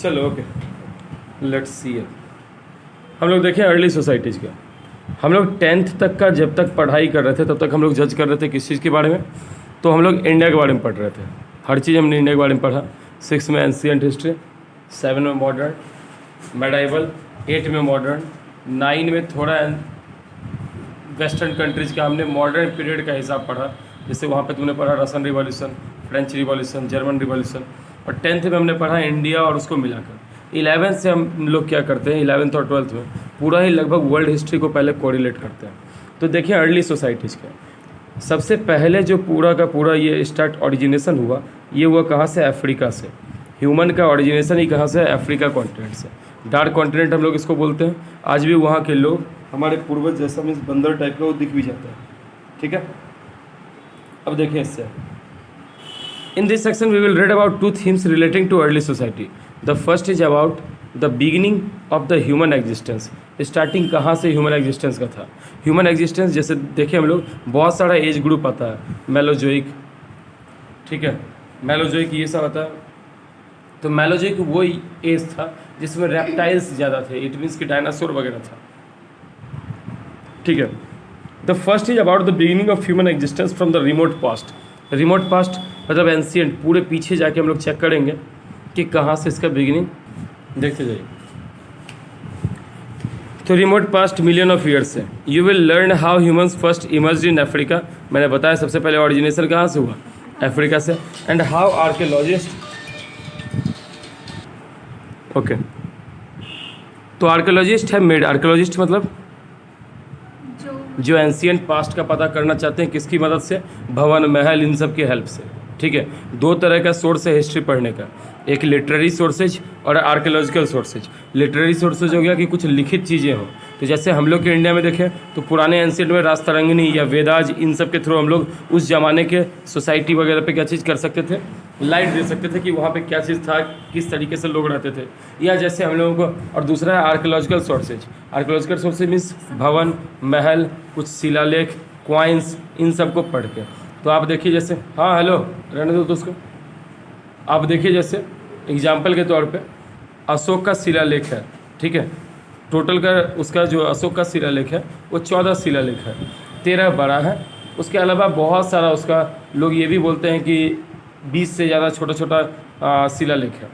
चलो okay, let's see it. हम लोग देखें अर्ली सोसाइटीज़ का। हम लोग 10th तक का जब तक पढ़ाई कर रहे थे तब तक हम लोग जज कर रहे थे किस चीज़ के बारे में, तो हम लोग इंडिया के बारे में पढ़ रहे थे। हर चीज़ हमने इंडिया के बारे में पढ़ा। 6 में एंशिएंट हिस्ट्री, 7 में मॉडर्न, मेडाइवल, 8 में मॉडर्न, 9 में थोड़ा वेस्टर्न कंट्रीज़ का हमने मॉडर्न पीरियड का हिसाब पढ़ा। जैसे वहाँ पे तुमने पढ़ा Russian revolution, French revolution, German revolution. और 10th में हमने पढ़ा इंडिया और उसको मिलाकर। 11th से हम लोग क्या करते हैं, 11th और 12th में पूरा ही लगभग वर्ल्ड हिस्ट्री को पहले कोरिलेट करते हैं। तो देखिए अर्ली सोसाइटीज़ का सबसे पहले जो पूरा का पूरा ये स्टार्ट ओरिजिनेशन हुआ, ये हुआ कहाँ से? अफ्रीका से। ह्यूमन का ओरिजिनेशन ही कहाँ से? अफ्रीका कॉन्टिनेंट से। डार्क कॉन्टिनेंट हम लोग इसको बोलते हैं। आज भी वहाँ के लोग हमारे पूर्वज जैसा मीन्स बंदर टाइप का वो दिख भी जाता है, ठीक है। अब देखिए इससे In this section, we will read about 2 themes relating to early society. The first is about the beginning of the human existence. Starting कहाँ से human existence का था? Human existence जैसे देखें हम लोग बहुत सारा एज ग्रुप आता है, मेलोजोइक, ठीक है, मेलोजोइक ये सब आता है। तो मेलोजोइक वो एज था जिसमें रेप्टाइल्स ज़्यादा थे, इट मीन्स कि डायनासोर वगैरह था, ठीक है। The first is about the beginning of human existence from the remote past. Remote past मतलब एंशिएंट, पूरे पीछे जाके हम लोग चेक करेंगे कि कहाँ से इसका बिगिनिंग, देखते जाइए। तो remote past million of years से you will learn how humans first emerged in Africa. मैंने बताया सबसे पहले ऑरिजिनेशन कहाँ से हुआ? अफ्रीका से। एंड हाउ आर्कियोलॉजिस्ट, ओके, तो आर्कियोलॉजिस्ट है मेड। आर्कियोलॉजिस्ट मतलब जो एंशिएंट पास्ट का पता करना चाहते हैं, किसकी मदद से? भवन, महल, इन सब की हेल्प से, ठीक है। 2 तरह का सोर्स है हिस्ट्री पढ़ने का, एक लिटरेरी सोर्सेज और आर्कियोलॉजिकल सोर्सेज। लिटरेरी सोर्सेज हो गया कि कुछ लिखित चीज़ें हों, तो जैसे हम लोग के इंडिया में देखें तो पुराने एंशिएंट में राजतरंगिणी या वेदाज, इन सब के थ्रू हम लोग उस ज़माने के सोसाइटी वगैरह पे क्या चीज़ कर सकते थे, लाइट दे सकते थे कि वहाँ पे क्या चीज़ था, किस तरीके से लोग रहते थे। या जैसे हम लोगों को, और दूसरा है archaeological sources. Archaeological sources means भवन, महल, कुछ शिलालेख, क्वाइंस, इन सब को पढ़ के। तो आप देखिए जैसे, हाँ हेलो, रहने दो तो उसको। आप देखिए जैसे एग्जाम्पल के तौर पे अशोक का शिलालेख है, ठीक है। टोटल का उसका जो अशोक का शिलालेख है वो 14 शिलालेख है, 13 बड़ा है। उसके अलावा बहुत सारा उसका, लोग ये भी बोलते हैं कि 20 से ज़्यादा छोटा छोटा शिलालेख है।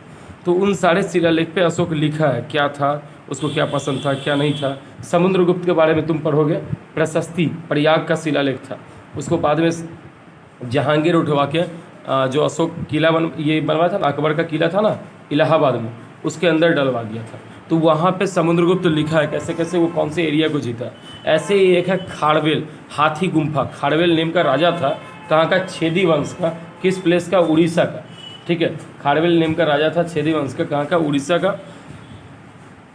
तो उन सारे शिलालेख पे अशोक लिखा है क्या था, उसको क्या पसंद था, क्या नहीं था। समुद्रगुप्त के बारे में तुम पढ़ोगे, प्रशस्ति, प्रयाग का शिलालेख था। उसको बाद में जहांगीर उठवा के जो अशोक किला ये बनवाया था ना, अकबर का किला था ना इलाहाबाद में, उसके अंदर डलवा दिया था। तो वहाँ पे समुद्रगुप्त लिखा है कैसे कैसे वो कौन से एरिया को जीता। ऐसे ही एक है खाड़वेल, हाथी गुम्फा। खाड़वेल नेम का राजा था, कहाँ का? छेदी वंश का। किस प्लेस का? उड़ीसा का, ठीक है। खाड़वेल नेम का राजा था, छेदी वंश का, कहाँ का? उड़ीसा का।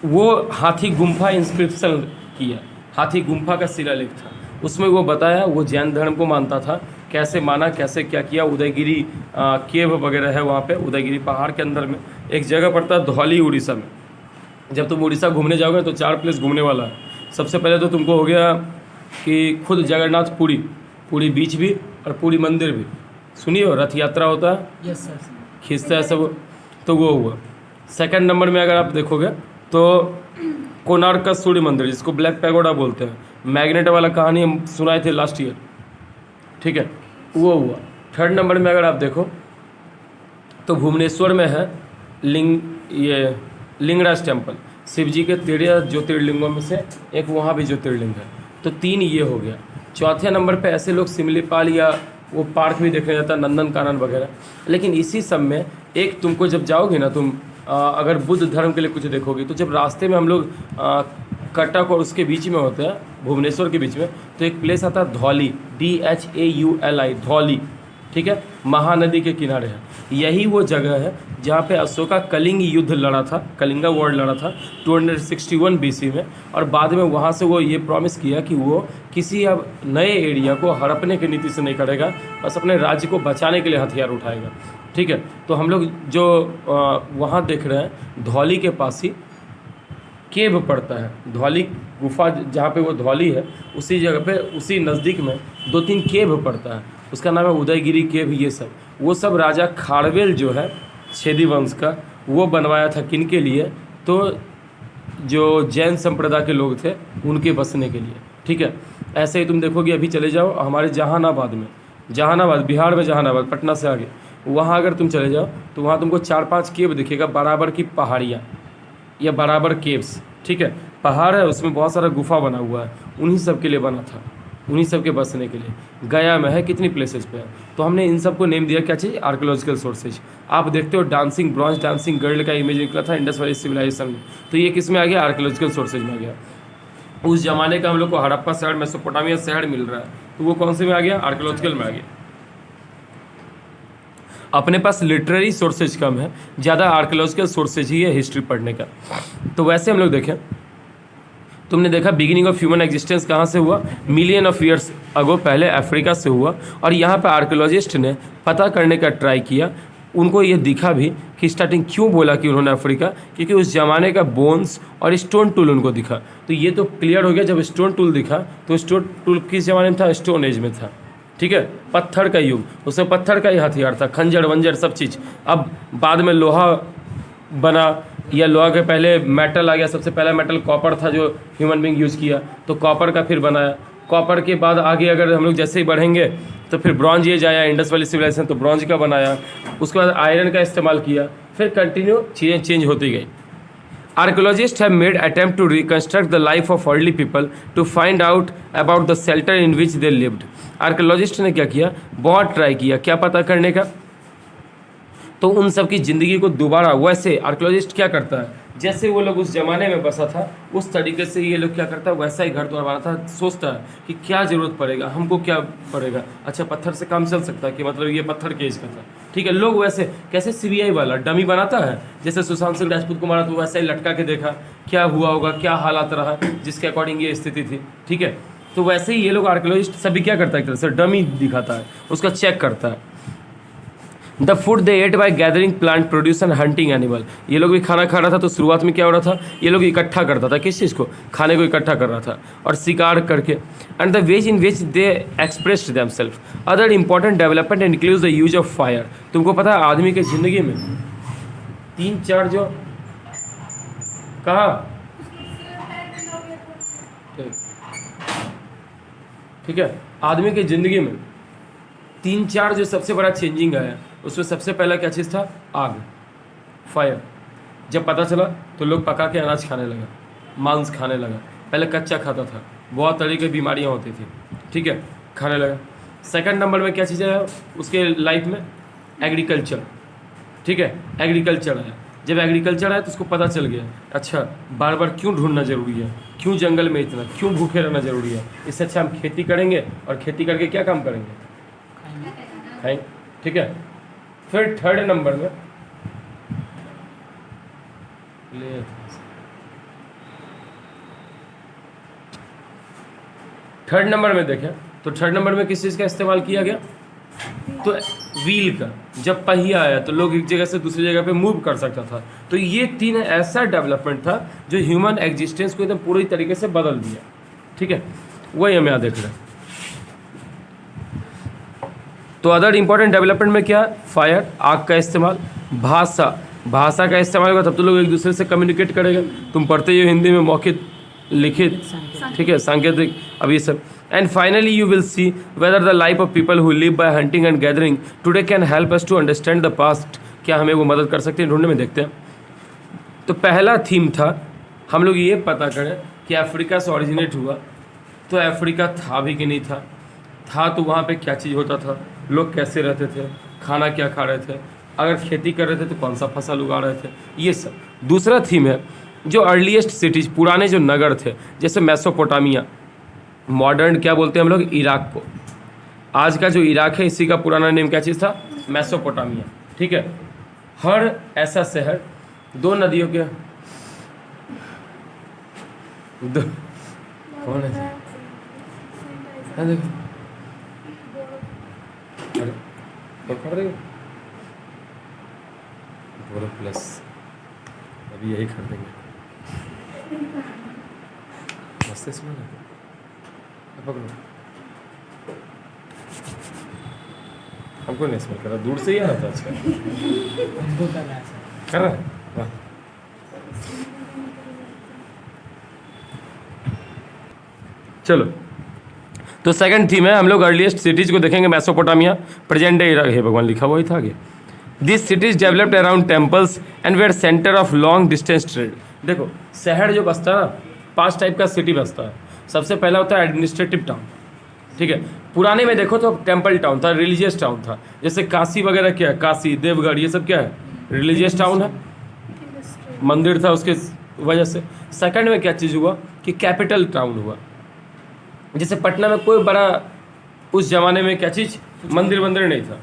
वो हाथी गुम्फा इंस्क्रिप्शन किया, हाथी गुम्फा का शिलालेख था। उसमें वो बताया वो जैन धर्म को मानता था, कैसे माना, कैसे क्या किया। उदयगिरी केव वगैरह है वहाँ पे, उदयगिरी पहाड़ के अंदर में एक जगह पड़ता है धौली, उड़ीसा में। जब तुम उड़ीसा घूमने जाओगे तो 4 प्लेस घूमने वाला है। सबसे पहले तो तुमको हो गया कि खुद जगन्नाथ पुरी, पुरी बीच भी और पुरी मंदिर भी, सुनिए हो, रथ यात्रा होता है, यस सर, खींचता है सब, तो वो हुआ। सेकंड नंबर में अगर आप देखोगे तो कोणार्क का सूर्य मंदिर, जिसको ब्लैक पैगोडा बोलते हैं, मैग्नेट वाला कहानी हम सुनाए थे लास्ट ईयर, ठीक है, वो हुआ। थर्ड नंबर में अगर आप देखो तो भुवनेश्वर में है ये लिंगराज टेम्पल, शिव जी के 13 ज्योतिर्लिंगों में से एक वहाँ भी ज्योतिर्लिंग है। तो 3 ये हो गया। चौथे नंबर पे ऐसे लोग सिमलीपाल या वो पार्क भी देखने जाता है, नंदन कानन वगैरह। लेकिन इसी सब में एक तुमको जब जाओगे ना तुम, अगर बुद्ध धर्म के लिए कुछ देखोगे, तो जब रास्ते में हम लोग कटक और उसके बीच में होते हैं, भुवनेश्वर के बीच में, तो एक प्लेस आता है धौली, DHAULI, धौली, ठीक है, महानदी के किनारे है। यही वो जगह है जहाँ पे अशोका कलिंग युद्ध लड़ा था, कलिंगा वॉर लड़ा था 261 BC में। और बाद में वहाँ से वो ये प्रॉमिस किया कि वो किसी अब नए एरिया को हड़पने की नीति से नहीं करेगा, बस अपने राज्य को बचाने के लिए हथियार उठाएगा, ठीक है। तो हम लोग जो वहाँ देख रहे हैं धौली के पास ही केव पड़ता है, धौली गुफा जहाँ पे वो धौली है, उसी जगह पे उसी नज़दीक में 2-3 केव पड़ता है, उसका नाम है उदयगिरी केव। ये सब वो सब राजा खाड़वेल जो है छेदी वंश का, वो बनवाया था किन के लिए? तो जो जैन संप्रदाय के लोग थे उनके बसने के लिए, ठीक है। ऐसे ही तुम देखोगे, अभी चले जाओ हमारे जहानाबाद में, जहानाबाद बिहार में, जहानाबाद पटना से आगे, वहाँ अगर तुम चले जाओ तो वहाँ तुमको 4-5 केव दिखेगा, बराबर की पहाड़ियाँ या बराबर केव्स, ठीक है। पहाड़ है, उसमें बहुत सारा गुफा बना हुआ है, उन्हीं सब के लिए बना था, उन्हीं सब के बसने के लिए। गया में है, कितनी प्लेसेस पे है। तो हमने इन सबको नेम दिया क्या चीज़? Archaeological sources. आप देखते हो डांसिंग ब्रॉन्ज डांसिंग गर्ल का इमेज निकला था इंडस वैली सिविलाइजेशन में, तो ये किस में आ गया? आर्कोलॉजिकल सोर्सेज में आ गया। उस जमाने का हम लोग को हड़प्पा शहर, मेसोपोटामिया शहर मिल रहा है, तो वो कौन से में आ गया? आर्कोलॉजिकल में आ गया। अपने पास लिटरेरी सोर्सेज कम है, ज़्यादा आर्कोलॉजिकल सोर्सेज ही है हिस्ट्री पढ़ने का। तो वैसे हम लोग देखें, तुमने देखा बिगिनिंग ऑफ ह्यूमन एग्जिस्टेंस कहाँ से हुआ? मिलियन ऑफ ईयर्स अगो, पहले अफ्रीका से हुआ। और यहाँ पे आर्कोलॉजिस्ट ने पता करने का ट्राई किया, उनको ये दिखा भी कि स्टार्टिंग क्यों बोला कि उन्होंने अफ्रीका, क्योंकि उस ज़माने का बोन्स और स्टोन टूल उनको दिखा। तो ये तो क्लियर हो गया, जब स्टोन टूल दिखा तो स्टोन टूल किस ज़माने में था? स्टोन एज में था, ठीक है, पत्थर का युग। उसमें पत्थर का ही हथियार था, खंजर वंजर सब चीज़। अब बाद में लोहा बना, या लोहा के पहले मेटल आ गया। सबसे पहला मेटल कॉपर था जो ह्यूमन बींग यूज़ किया, तो कॉपर का फिर बनाया। कॉपर के बाद आगे अगर हम लोग जैसे ही बढ़ेंगे तो फिर ब्रॉन्ज एज आया, इंडस वैली सिविलाइजेशन, तो ब्रॉन्ज का बनाया। उसके बाद आयरन का इस्तेमाल किया, फिर कंटिन्यू चीज़ें चेंज होती गई। Archaeologists have made attempt to reconstruct the life of early people to find out about the shelter in which they lived. Archaeologist ने क्या किया? बहुत ट्राई किया, क्या पता करने का? तो उन सब की ज़िंदगी को दोबारा, वैसे आर्कियोलॉजिस्ट क्या करता है, जैसे वो लोग उस ज़माने में बसा था उस तरीके से ये लोग क्या करता है, वैसा ही घर द्वार बनाता है। सोचता है कि क्या ज़रूरत पड़ेगा, हमको क्या पड़ेगा, अच्छा पत्थर से काम चल सकता है, कि मतलब ये पत्थर के एज का था, ठीक है। लोग वैसे कैसे सीबीआई वाला डमी बनाता है, जैसे सुशांत सिंह राजपूत को मारा तो वैसे ही लटका के देखा क्या हुआ होगा, क्या हालात रहा, जिसके अकॉर्डिंग ये स्थिति थी, ठीक है। तो वैसे ही ये लोग आर्कियोलॉजिस्ट सभी क्या करता है, एक तरह से डमी दिखाता है, उसका चेक करता है। The food they ate by gathering plant produce and hunting animal. ये लोग भी खाना खा रहा था, तो शुरुआत में क्या हो रहा था, ये लोग इकट्ठा करता था, किस चीज़ को? खाने को इकट्ठा कर रहा था, और शिकार करके। And the ways in which they expressed themselves. Other important development includes the use of fire. तुमको पता है आदमी के ज़िंदगी में 3-4 जो कहा, ठीक है, आदमी की ज़िंदगी में 3-4 जो सबसे बड़ा चेंजिंग आया, उसमें सबसे पहला क्या चीज़ था? आग, फायर। जब पता चला तो लोग पका के अनाज खाने लगा, मांस खाने लगा। पहले कच्चा खाता था, बहुत तरह की बीमारियां होती थी, ठीक है, खाने लगा। सेकंड नंबर में क्या चीज़ है उसके लाइफ में? एग्रीकल्चर, ठीक है, एग्रीकल्चर आया। जब एग्रीकल्चर आया तो उसको पता चल गया, अच्छा बार बार क्यों ढूंढना ज़रूरी है, क्यों जंगल में इतना, क्यों भूखे रहना ज़रूरी है, इससे अच्छा हम खेती करेंगे, और खेती करके क्या काम करेंगे? खाएंगे, ठीक है। फिर थर्ड नंबर में देखें तो थर्ड नंबर में किस चीज़ का इस्तेमाल किया गया? तो व्हील का। जब पहिया आया तो लोग एक जगह से दूसरी जगह पे मूव कर सकता था। तो ये 3 ऐसा डेवलपमेंट था जो ह्यूमन एग्जिस्टेंस को एकदम पूरी तरीके से बदल दिया, ठीक है। वही हम यहाँ देख रहे हैं। तो अदर इंपॉर्टेंट डेवलपमेंट में क्या? फायर, आग का इस्तेमाल, भाषा का इस्तेमाल होगा, तब तो लोग एक दूसरे से कम्युनिकेट करेगा। तुम पढ़ते ही हो हिंदी में मौखिक, लिखित, ठीक है, सांकेतिक, अब ये सब। And finally you will see whether the life of people who live by hunting and gathering today can help us to understand the past. क्या हमें वो मदद कर सकते हैं ढूंढने में? देखते हैं। तो पहला थीम था हम लोग ये पता करें कि अफ्रीका से ऑरिजिनेट हुआ, तो अफ्रीका था भी कि नहीं था तो वहाँ पे क्या चीज़ होता था, लोग कैसे रहते थे, खाना क्या खा रहे थे, अगर खेती कर रहे थे तो कौन सा फसल उगा रहे थे, ये सब। दूसरा थीम है जो अर्लीस्ट सिटीज़, पुराने जो नगर थे, जैसे मेसोपोटामिया, मॉडर्न क्या बोलते हैं हम लोग? इराक को। आज का जो इराक है इसी का पुराना नेम क्या चीज़ था? मेसोपोटामिया, ठीक है। हर ऐसा शहर 2 नदियों के कौन है? अरे पकड़ रही बोलो प्लस, अभी यही खरीदेंगे। मस्त इसमें ना पकड़ो, हमको नहीं स्मेल करा, दूर से ही आ रहा था। अच्छा कर रहा है। हाँ। चलो, तो सेकंड थीम है, हम लोग अर्लीस्ट सिटीज को देखेंगे। मैसोपोटामिया, प्रेजेंट डे इराक, हे भगवान लिखा हुआ ही था आगे। This cities developed around temples and were centre of long distance trade. देखो शहर जो बसता है ना, 5 टाइप का सिटी बसता है। सबसे पहला होता है एडमिनिस्ट्रेटिव टाउन, ठीक है। पुराने में देखो तो टेम्पल टाउन था, रिलीजियस टाउन था। जैसे काशी वगैरह क्या है, काशी, देवगढ़, ये सब क्या है, रिलीजियस टाउन है, मंदिर था उसके वजह से। सेकंड में क्या चीज़ हुआ कि कैपिटल टाउन हुआ। जैसे पटना में कोई बड़ा उस जमाने में क्या चीज़, मंदिर नहीं था,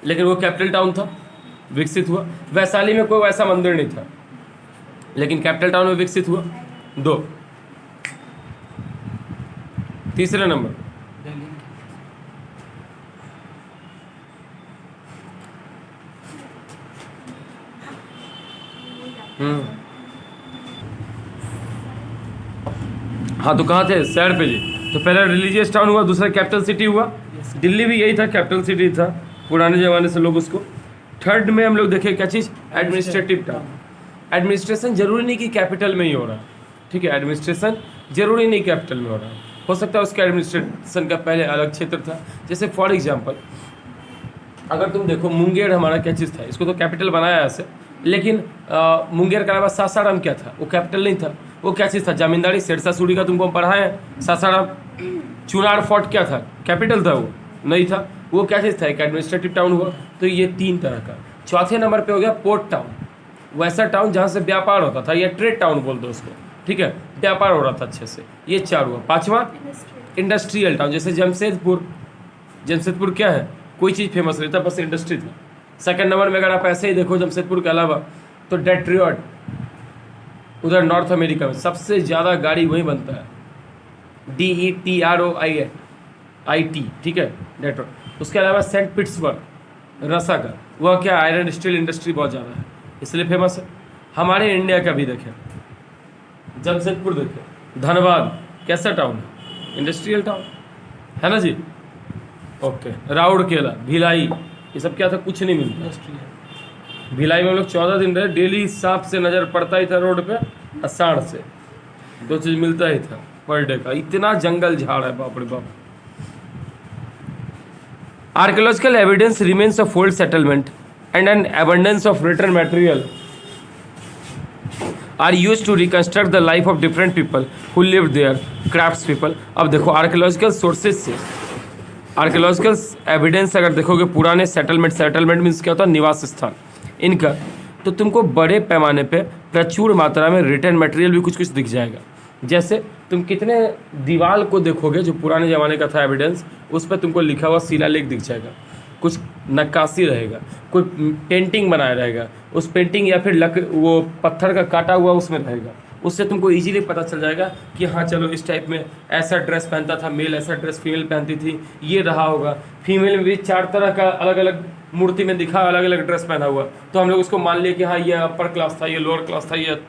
लेकिन वो कैपिटल टाउन था, विकसित हुआ। वैशाली में कोई वैसा मंदिर नहीं था, लेकिन कैपिटल टाउन में विकसित हुआ। 2, तीसरे नंबर हाँ, तो कहाँ थे, शहर पे जी। तो पहला रिलीजियस टाउन हुआ, दूसरा कैपिटल सिटी हुआ। दिल्ली भी यही था, कैपिटल सिटी था पुराने ज़माने से लोग उसको। थर्ड में हम लोग देखें क्या चीज़, एडमिनिस्ट्रेटिव टाउन। एडमिनिस्ट्रेशन जरूरी नहीं कि कैपिटल में ही हो रहा है, ठीक है। एडमिनिस्ट्रेशन जरूरी नहीं कैपिटल में हो रहा है, हो सकता है उसका एडमिनिस्ट्रेशन का पहले अलग क्षेत्र था। जैसे फॉर एग्जाम्पल अगर तुम देखो, मुंगेर हमारा क्या चीज़ था, इसको तो कैपिटल बनाया ऐसे, लेकिन मुंगेर के अलावा सासाराम क्या था, वो कैपिटल नहीं था, वो क्या चीज़ था, जमींदारी। शेरशाह सूरी का तुमको हम पढ़ाए हैं, सासाराम। चुनार फोर्ट क्या था, कैपिटल था, वो नहीं था, वो क्या चीज़ था, एक एडमिनिस्ट्रेटिव टाउन हुआ। तो ये 3 तरह का। चौथे नंबर पे हो गया पोर्ट टाउन, वैसा टाउन जहाँ से व्यापार होता था, या ट्रेड टाउन बोल दो उसको, ठीक है, व्यापार हो रहा था अच्छे से। ये 4 हुआ। 5वां इंडस्ट्रियल टाउन, जैसे जमशेदपुर। जमशेदपुर क्या है, कोई चीज़ फेमस नहीं था, बस इंडस्ट्री था। सेकंड नंबर में अगर आप ऐसे ही देखो जमशेदपुर के अलावा, तो डेट्रियट, उधर नॉर्थ अमेरिका में सबसे ज़्यादा गाड़ी वहीं बनता है, DETROIT, ठीक है, डेट्रॉइट। उसके अलावा सेंट पीटर्सबर्ग रसा का, वह क्या, आयरन स्टील इंडस्ट्री बहुत ज़्यादा है, इसलिए फेमस है। हमारे इंडिया का भी देखें, जमशेदपुर देखें, धनबाद कैसा टाउन है, इंडस्ट्रियल टाउन है ना जी। ओके, राउरकेला, भिलाई, ये सब क्या था, कुछ नहीं मिलता। भिलाई में हम लोग 14 दिन रहे, डेली सांप से नज़र पड़ता ही था रोड पे, और सांड से 2 चीज़ मिलता ही था पर डे का। इतना जंगल झाड़ है, बाप रे बाप। Archaeological evidence remains of old settlement and an abundance of written material are used to reconstruct the life of different people who live there, crafts people. अब देखो आर्कियोलॉजिकल सोर्सेज से, आर्कियोलॉजिकल एविडेंस अगर देखोगे पुराने सेटलमेंट मीन्स क्या होता है, निवास स्थान इनका, तो तुमको बड़े पैमाने पे प्रचुर मात्रा में रिटर्न मटेरियल भी कुछ दिख जाएगा। जैसे तुम कितने दीवार को देखोगे जो पुराने ज़माने का था एविडेंस, उस पर तुमको लिखा हुआ शिलालेख दिख जाएगा, कुछ नक्काशी रहेगा, कोई पेंटिंग बनाया रहेगा, उस पेंटिंग या फिर वो पत्थर का काटा हुआ उसमें रहेगा। उससे तुमको इजीली पता चल जाएगा कि हाँ चलो इस टाइप में ऐसा ड्रेस पहनता था मेल, ऐसा ड्रेस फीमेल पहनती थी, ये रहा होगा। फीमेल में भी 4 तरह का अलग अलग मूर्ति में दिखा, अलग अलग ड्रेस पहना हुआ, तो हम लोग उसको मान लिए कि हाँ ये अपर क्लास था, ये लोअर क्लास था, ये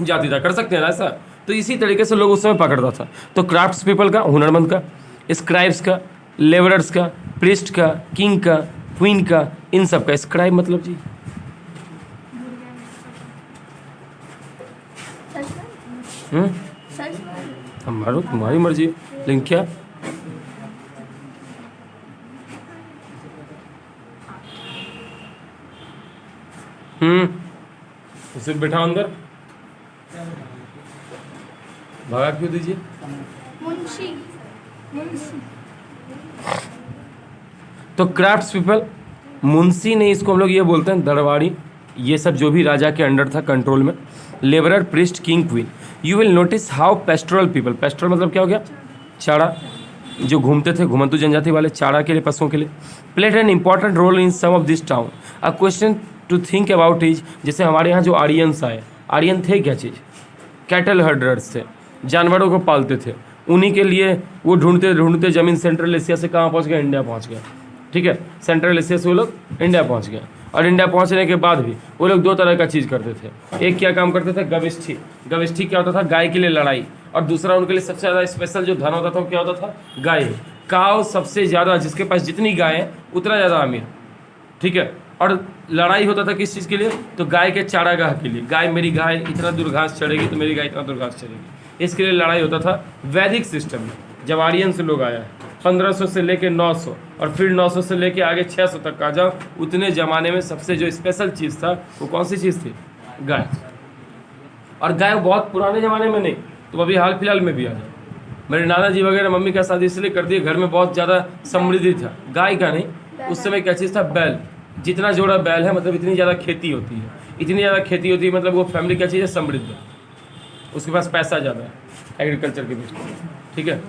जाति था। कर सकते हैं ना ऐसा, तो इसी तरीके से लोग उस समय पकड़ता था। तो क्राफ्ट्स पीपल का, हुनरमंद का, स्क्राइब्स का, लेबरर्स का, प्रिस्ट का, किंग का, क्वीन का, इन सब का। स्क्राइब मतलब जी हमारो तुम्हारी मर्जी, लेकिन क्या उसे बैठा अंदर, भगा क्यों दीजिए। मुंशी तो क्राफ्ट्स पीपल, मुंशी नहीं, इसको हम लोग ये बोलते हैं दरबारी, ये सब जो भी राजा के अंडर था कंट्रोल में। Labourer, priest, king, queen. You will notice how pastoral people, pastoral मतलब क्या हो गया, चारा, जो घूमते थे, घुमंतु जनजाति वाले, चारा के लिए, पशुओं के लिए। Played an important role in some of this town. A question to think about is, जैसे हमारे यहाँ जो आर्यंस आए, आर्यन थे क्या चीज़, कैटल हर्डर्स थे, जानवरों को पालते थे। उन्हीं के लिए वो ढूंढते ढूंढते ज़मीन सेंट्रल एशिया से कहाँ पहुँच गया, इंडिया पहुँच गया, ठीक है। सेंट्रल एशिया से वो लोग इंडिया पहुँच गए, और इंडिया पहुँचने के बाद भी वो लोग 2 तरह का चीज़ करते थे। एक क्या काम करते थे, गविष्ठी। गविष्ठी क्या होता था, गाय के लिए लड़ाई, और दूसरा उनके लिए सबसे ज़्यादा स्पेशल जो धन होता था वो क्या होता था, गाय। काव सबसे ज़्यादा, जिसके पास जितनी गाय है उतना ज़्यादा अमीर, ठीक है। और लड़ाई होता था किस चीज़ के लिए? तो गाय के चारागाह के लिए। मेरी गाय इतना दूर घास चढ़ेगी तो मेरी गाय इतना दूर घास चढ़ेगी, इसके लिए लड़ाई होता था। वैदिक सिस्टम में जब आर्यन से लोग आया 1500 से लेके 900 और फिर 900 से लेके आगे 600 तक आ जाओ, उतने ज़माने में सबसे जो स्पेशल चीज़ था वो कौन सी चीज़ थी? गाय। और गाय बहुत पुराने ज़माने में नहीं, तो अभी हाल फिलहाल में भी आ जाओ। मेरे नाना जी वगैरह मम्मी का शादी इसलिए कर दिए, घर में बहुत ज़्यादा समृद्धि था। गाय का नहीं, उस समय क्या चीज़ था? बैल। जितना जोड़ा बैल है मतलब इतनी ज़्यादा खेती होती है, इतनी ज़्यादा खेती होती है मतलब वो फैमिली क्या चीज़ है? समृद्ध, उसके पास पैसा ज़्यादा है एग्रीकल्चर के बीच में। ठीक है।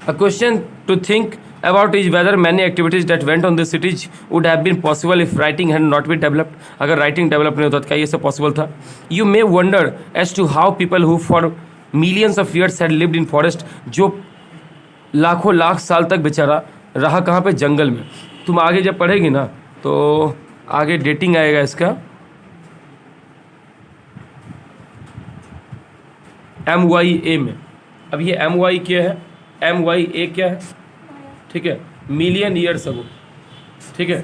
A question to think about is whether many activities that went on the cities would have been possible if writing had not been developed. अगर writing develop नहीं होता तो क्या ये सब possible था? You may wonder as to how people who for millions of years had lived in forest, जो लाखों लाख साल तक बेचारा रहा कहाँ पे? जंगल में। तुम आगे जब पढ़ेगी ना तो आगे डेटिंग आएगा इसका, MYA में। अब ये MY क्या है? MYA क्या है? ठीक है, मिलियन ईयर्स अगो। ठीक है,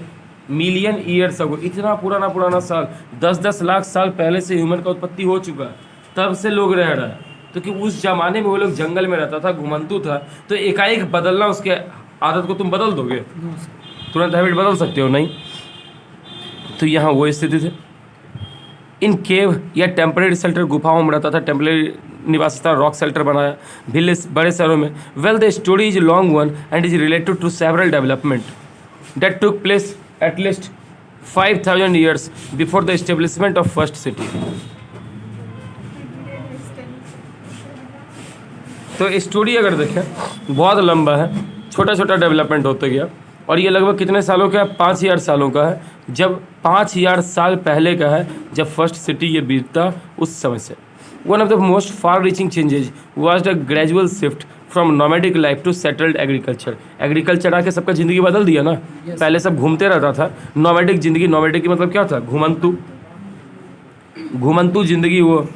मिलियन ईयर्स अगो, इतना पुराना साल, 10-10 लाख साल पहले से ह्यूमन का उत्पत्ति हो चुका है, तब से लोग रह रहा है। तो कि उस जमाने में वो लोग जंगल में रहता था, घुमंतु था, तो एकाएक बदलना उसके आदत को तुम बदल दोगे? तुरंत हैबिट बदल सकते हो? नहीं। तो यहाँ वो स्थिति थी। इन केव या टेम्परेरी शेल्टर, गुफाओं में रहता था, टेम्परेरी निवास था, रॉक शेल्टर बनाया, विलेज बड़े शहरों में। Well the story is long one and is related to several development that took place at least 5000 years before the establishment of first city. तो स्टोरी अगर देखें बहुत लंबा है, छोटा छोटा डेवलपमेंट होते गया, और ये लगभग कितने सालों का है? 5000 सालों का है। जब 5000 साल पहले का है जब फर्स्ट सिटी ये बीतता, उस समय से। One of the most far reaching changes was the gradual shift from nomadic life to settled agriculture. Agriculture आके सबका ज़िंदगी बदल दिया ना। पहले सब घूमते रहता था, नोमैडिक ज़िंदगी, नोमैडिक की मतलब क्या था? घुमंतु ज़िंदगी वो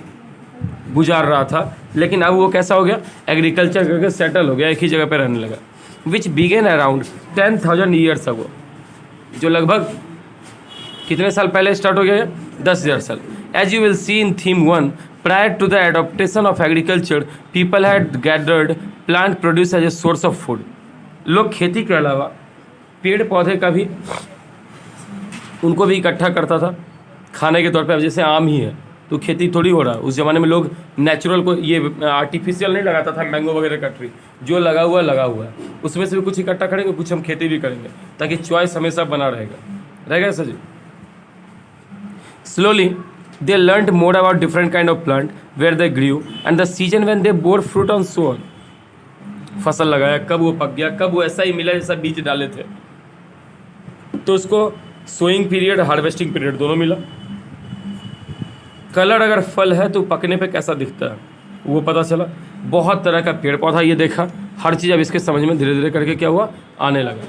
गुजार रहा था, लेकिन अब वो कैसा हो गया? एग्रीकल्चर करके सेटल हो गया, एक ही जगह पे रहने लगा। विच बिगेन अराउंड 10,000 years अगो, जो लगभग कितने साल पहले स्टार्ट हो गया? 10,000 साल। As you will see in theme 1, prior to the adoption of agriculture, people had gathered plant produce as a source of food. लोग खेती के अलावा पेड़ पौधे का भी उनको भी इकट्ठा करता था खाने के तौर पे। अब जैसे आम ही है तो खेती थोड़ी हो रहा है, उस ज़माने में लोग नेचुरल को, ये आर्टिफिशियल नहीं लगाता था, मैंगो वगैरह का ट्री जो लगा हुआ है, उसमें से भी कुछ इकट्ठा करेंगे, कुछ हम खेती भी करेंगे, ताकि चॉइस हमेशा बना रहेगा sir ji. Slowly they learned more about different kind of plant where they grew and the season when they bore fruit and so on. फसल लगाया, कब वो पक गया, कब वो ऐसा ही मिला जैसा बीज डाले थे, तो उसको सोइंग पीरियड, हार्वेस्टिंग पीरियड दोनों मिला। कलर अगर फल है तो पकने पे कैसा दिखता है वो पता चला। बहुत तरह का पेड़ पौधा ये देखा, हर चीज़ अब इसके समझ में धीरे धीरे करके क्या हुआ? आने लगा।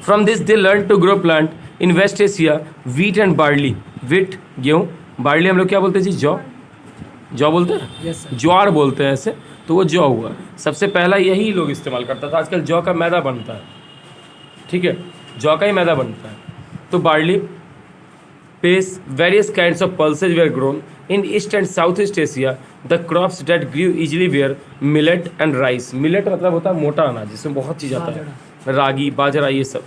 From this they learn to grow plant in West Asia wheat and barley. Wheat गेहूँ, बार्ली हम लोग क्या बोलते हैं जी? जौ बोलते हैं, yes, ज्वार बोलते हैं ऐसे। तो वो जौ हुआ, सबसे पहला यही लोग इस्तेमाल करता था। आजकल जौ का मैदा बनता है, ठीक है, जौ का ही मैदा बनता है। तो barley, peas, various kinds of pulses were grown in East and South East Asia. The crops that grew easily were millet and rice. Millet मतलब होता है मोटा अनाज जिसमें बहुत चीज़ आता है, रागी, बाजरा, ये सब।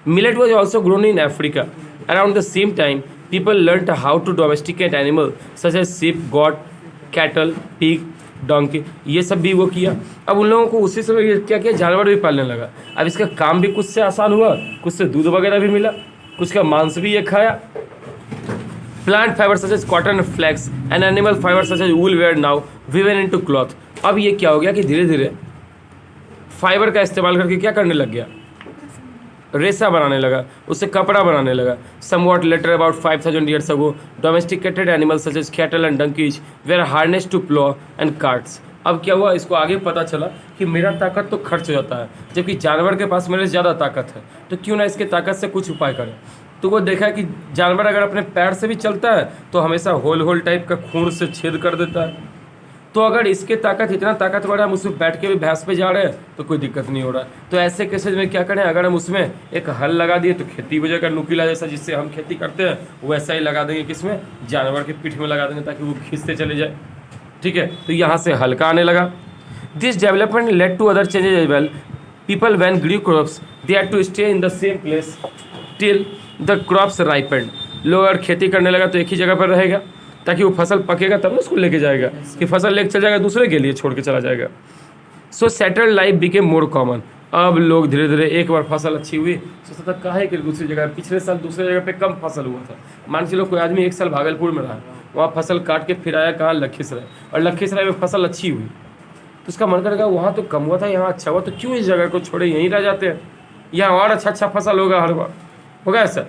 Millet was also grown in Africa. Around the same time, people learned how to domesticate animals such as sheep, goat, cattle, pig, donkey. ये सब भी वो किया। अब उन लोगों को उसी समय क्या किया? जानवर भी पालने लगा। अब इसका काम भी कुछ से आसान हुआ, कुछ से दूध वगैरह भी मिला, कुछ का मांस भी ये खाया। Plant fibers such as cotton and flax and animal fibers such as wool were now woven into cloth. अब ये क्या हो गया कि धीरे धीरे फाइबर का इस्तेमाल करके क्या करने लग गया? रेशा बनाने लगा, उससे कपड़ा बनाने लगा। Somewhat later about 5000 years ago, domesticated animals such as cattle and donkeys were harnessed to plow and carts. अब क्या हुआ? इसको आगे पता चला कि मेरा ताकत तो खर्च हो जाता है, जबकि जानवर के पास मेरे ज़्यादा ताकत है, तो क्यों ना इसके ताकत से कुछ उपाय करें। तो वो देखा कि जानवर अगर अपने पैर से भी चलता है तो हमेशा होल टाइप का खून से छेद कर देता है, तो अगर इसके ताकत इतना ताकतवर है, हम उसमें बैठ के भी भैंस पे जा रहे हैं तो कोई दिक्कत नहीं हो रहा। तो ऐसे केसेज में क्या करें, अगर हम उसमें एक हल लगा दिए तो खेती हो जाएगा, नुकीला जैसा जिससे हम खेती करते हैं वैसा ही लगा देंगे, किसमें, जानवर के पीठ में लगा देंगे ताकि वो खींचते चले जाए। ठीक है, तो यहाँ से हल्का आने लगा। This development led to other changes as well. People when grew crops they had to stay in the same place till the crops ripened. लोग अगर खेती करने लगा तो एक ही जगह पर रहेगा ताकि वो फसल पकेगा तब ना उसको लेके जाएगा, कि फसल लेके चल जाएगा दूसरे के लिए छोड़ के चला जाएगा। So settled life became more common. अब लोग धीरे धीरे, एक बार फसल अच्छी हुई सोचता था काहे कि दूसरी जगह, पिछले साल दूसरे जगह पे कम फसल हुआ था, मान के चलो कोई आदमी एक साल भागलपुर में रहा, वहाँ फसल काट के फिर आया कहाँ, लखीसराय, और लखीसराय में फसल अच्छी हुई तो उसका मन करेगा वहाँ तो कम हुआ था यहाँ अच्छा हुआ, तो क्यों इस जगह को छोड़े, यहीं रह जाते हैं, यहाँ और अच्छा फसल होगा हर बार, होगा ऐसा।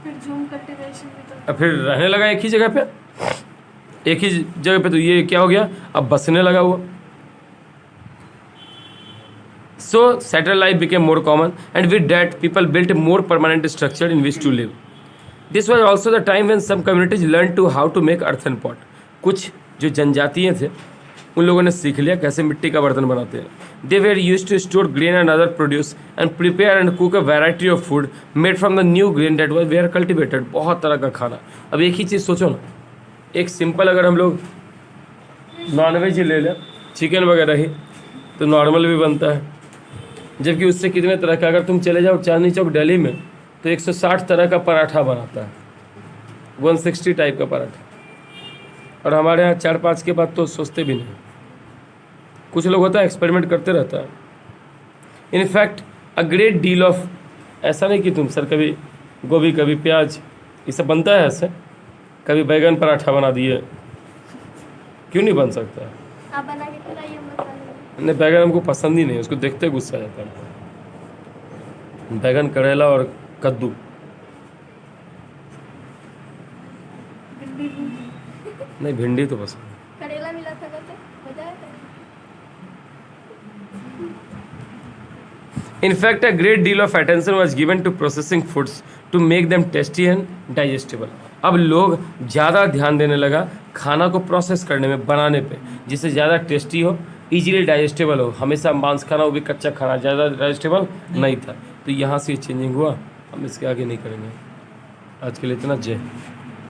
फिर झूम कल्टीवेशन भी तो अब फिर रहने लगा एक ही जगह पे, एक ही जगह पे, तो ये क्या हो गया, अब बसने लगा हुआ। So settle life became more common and with that people built more permanent structure in which to live. This was also the time when some communities learn to how to make earthen pot. कुछ जो जनजातियाँ थे उन लोगों ने सीख लिया कैसे मिट्टी का बर्तन बनाते हैं। They were used to store grain and other produce and prepare and cook a variety of food made from the new grain that was were cultivated. बहुत तरह का खाना। अब एक ही चीज़ सोचो ना, एक सिंपल अगर हम लोग नॉनवेज ही ले लें, चिकन वगैरह ही, तो नॉर्मल भी बनता है, जबकि उससे कितने तरह का, अगर तुम चले जाओ चांदनी चौक दिल्ली में तो 160 तरह का पराठा बनाता है, 160 टाइप का पराठा, और हमारे यहाँ 4-5 के बाद तो सोचते भी नहीं। कुछ लोग होता है एक्सपेरिमेंट करते रहता है। In fact a great deal of, ऐसा नहीं कि तुम सर कभी गोभी कभी प्याज ये सब बनता है ऐसे, कभी बैगन पराठा बना दिए, क्यों नहीं बन सकता। आप बना के खिलाइए, हम बता देंगे। नहीं, बैगन हमको पसंद ही नहीं, उसको देखते गुस्सा आ जाता है। बैगन, करेला और कद्दू, भिंडी भी। नहीं भिंडी तो पसंद। करेला मिला था तो मजा आया था। In fact, a great deal of attention was given to processing foods to make them tasty and digestible. अब लोग ज़्यादा ध्यान देने लगा खाना को प्रोसेस करने में, बनाने पे, जिससे ज़्यादा टेस्टी हो, इजीली डाइजेस्टेबल हो। हमेशा मांस खाना, वो भी कच्चा खाना, ज़्यादा डाइजेस्टेबल नहीं था। तो यहाँ से चेंजिंग हुआ, हम इसके आगे नहीं करेंगे। आज के लिए इतना, जय।